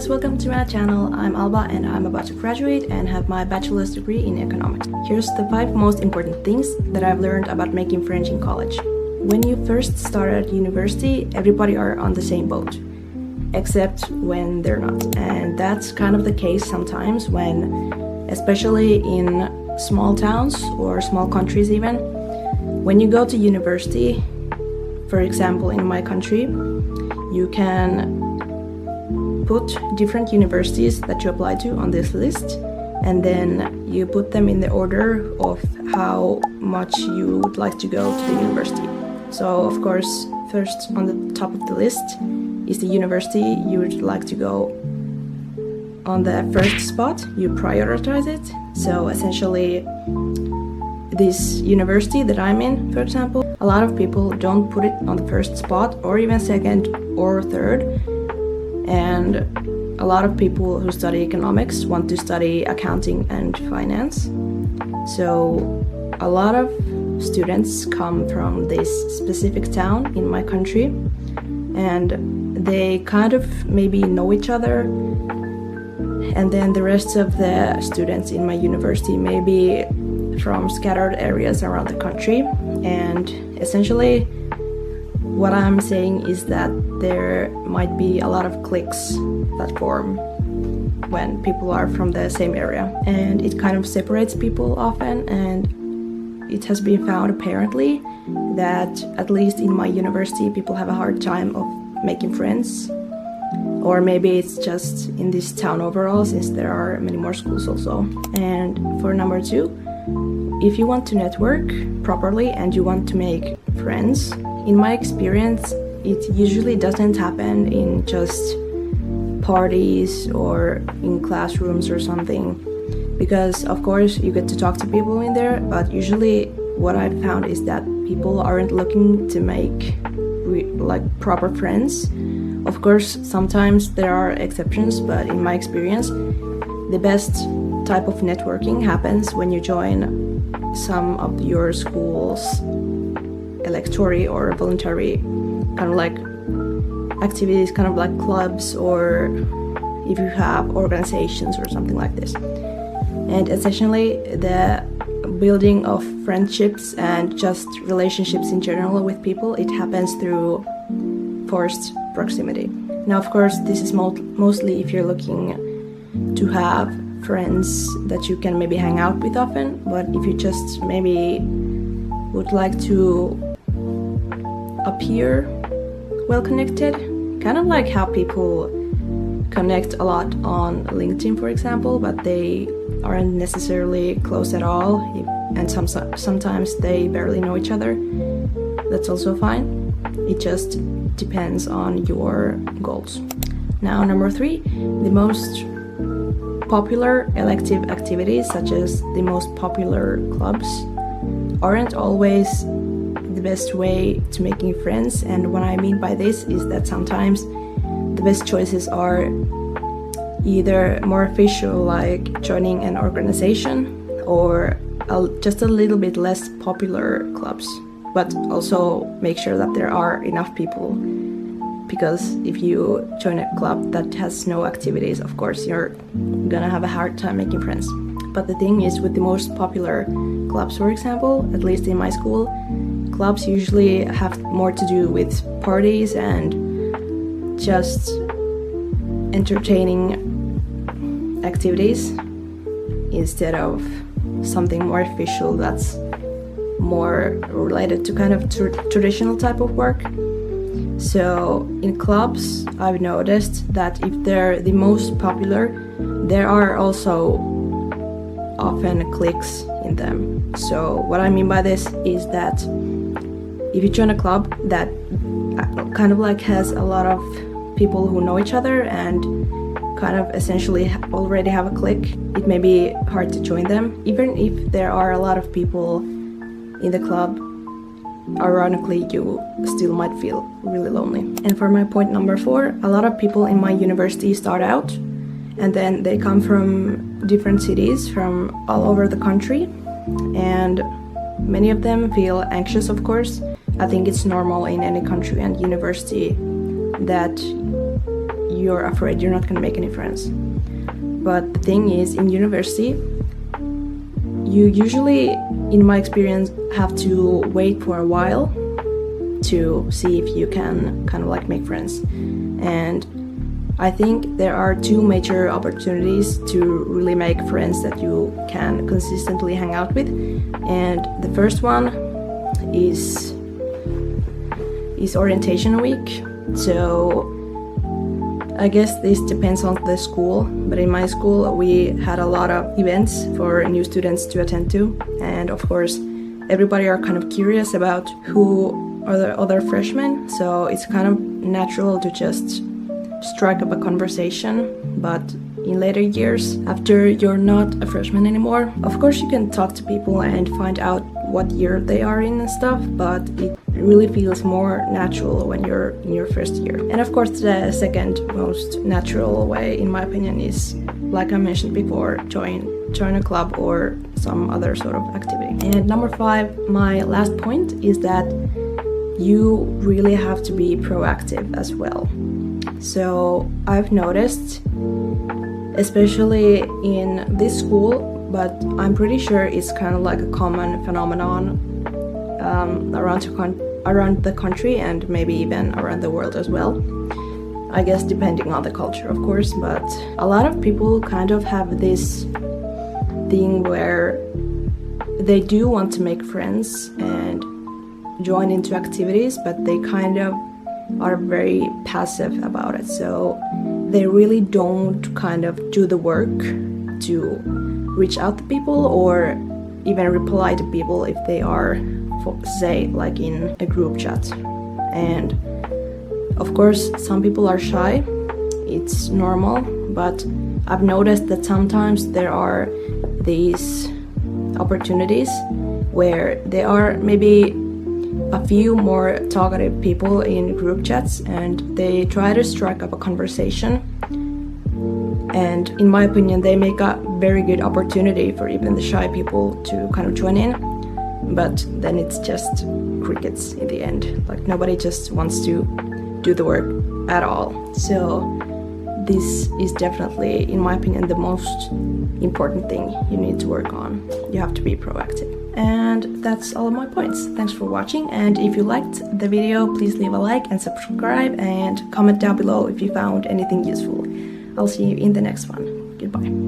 guys, welcome to my channel. I'm Alba and I'm about to graduate and have my bachelor's degree in economics. Here's the 5 most important things that I've learned about making friends in college. When you first start at university, everybody are on the same boat, except when they're not. And that's kind of the case sometimes when, especially in small towns or small countries even, when you go to university, for example in my country, you can put different universities that you apply to on this list, and then you put them in the order of how much you would like to go to the university. So of course, first on the top of the list is the university you would like to go. On the first spot, you prioritize it. So essentially, this university that I'm in, for example, a lot of people don't put it on the first spot or even second or third. And a lot of people who study economics want to study accounting and finance. So a lot of students come from this specific town in my country, and they kind of maybe know each other. And then the rest of the students in my university may be from scattered areas around the country. And essentially, what I'm saying is that there might be a lot of cliques that form when people are from the same area, and it kind of separates people often. And it has been found apparently that at least in my university people have a hard time of making friends, or maybe it's just in this town overall since there are many more schools also. And for number 2, if you want to network properly and you want to make friends, in my experience, it usually doesn't happen in just parties or in classrooms or something, because of course you get to talk to people in there, but usually what I've found is that people aren't looking to make proper friends. Of course, sometimes there are exceptions, but in my experience, the best type of networking happens when you join some of your school's electory or voluntary kind of like activities, kind of like clubs, or if you have organizations or something like this. And essentially the building of friendships and just relationships in general with people, it happens through forced proximity. Now of course this is mostly if you're looking to have friends that you can maybe hang out with often, but if you just maybe would like to appear well connected, kind of like how people connect a lot on LinkedIn, for example, but they aren't necessarily close at all, and sometimes they barely know each other. That's also fine. It just depends on your goals. Now, number 3, the most popular elective activities, such as the most popular clubs, aren't always the best way to making friends. And what I mean by this is that sometimes the best choices are either more official, like joining an organization, or just a little bit less popular clubs. But also make sure that there are enough people, because if you join a club that has no activities, of course you're gonna have a hard time making friends. But the thing is, with the most popular clubs, for example, at least in my school, clubs usually have more to do with parties and just entertaining activities instead of something more official that's more related to kind of traditional type of work. So in clubs, I've noticed that if they're the most popular, there are also often cliques in them. So what I mean by this is that if you join a club that kind of like has a lot of people who know each other and kind of essentially already have a clique, it may be hard to join them. Even if there are a lot of people in the club, ironically, you still might feel really lonely. And for my point number 4, a lot of people in my university start out and then they come from different cities from all over the country, and many of them feel anxious, of course. I think it's normal in any country and university that you're afraid you're not gonna make any friends. But the thing is, in university, you usually, in my experience, have to wait for a while to see if you can kind of like make friends. And I think there are two major opportunities to really make friends that you can consistently hang out with. And the first one is orientation week. So I guess this depends on the school, but in my school we had a lot of events for new students to attend to, and of course everybody are kind of curious about who are the other freshmen, so it's kind of natural to just strike up a conversation. But in later years, after you're not a freshman anymore, of course you can talk to people and find out what year they are in and stuff, but it really feels more natural when you're in your first year. And of course the second most natural way, in my opinion, is, like I mentioned before, join a club or some other sort of activity. And number 5, my last point, is that you really have to be proactive as well. So I've noticed, especially in this school, but I'm pretty sure it's kind of like a common phenomenon around the country and maybe even around the world as well. I guess depending on the culture, of course, but a lot of people kind of have this thing where they do want to make friends and join into activities, but they kind of are very passive about it. So they really don't kind of do the work to reach out to people or even reply to people if they are, say, like in a group chat. And of course some people are shy, it's normal, but I've noticed that sometimes there are these opportunities where there are maybe a few more talkative people in group chats and they try to strike up a conversation, and in my opinion they make a very good opportunity for even the shy people to kind of join in, but then it's just crickets in the end. Like nobody just wants to do the work at all. So this is definitely, in my opinion, the most important thing you need to work on. You have to be proactive. And that's all of my points. Thanks for watching, and if you liked the video, please leave a like and subscribe and comment down below if you found anything useful. I'll see you in the next one. Goodbye.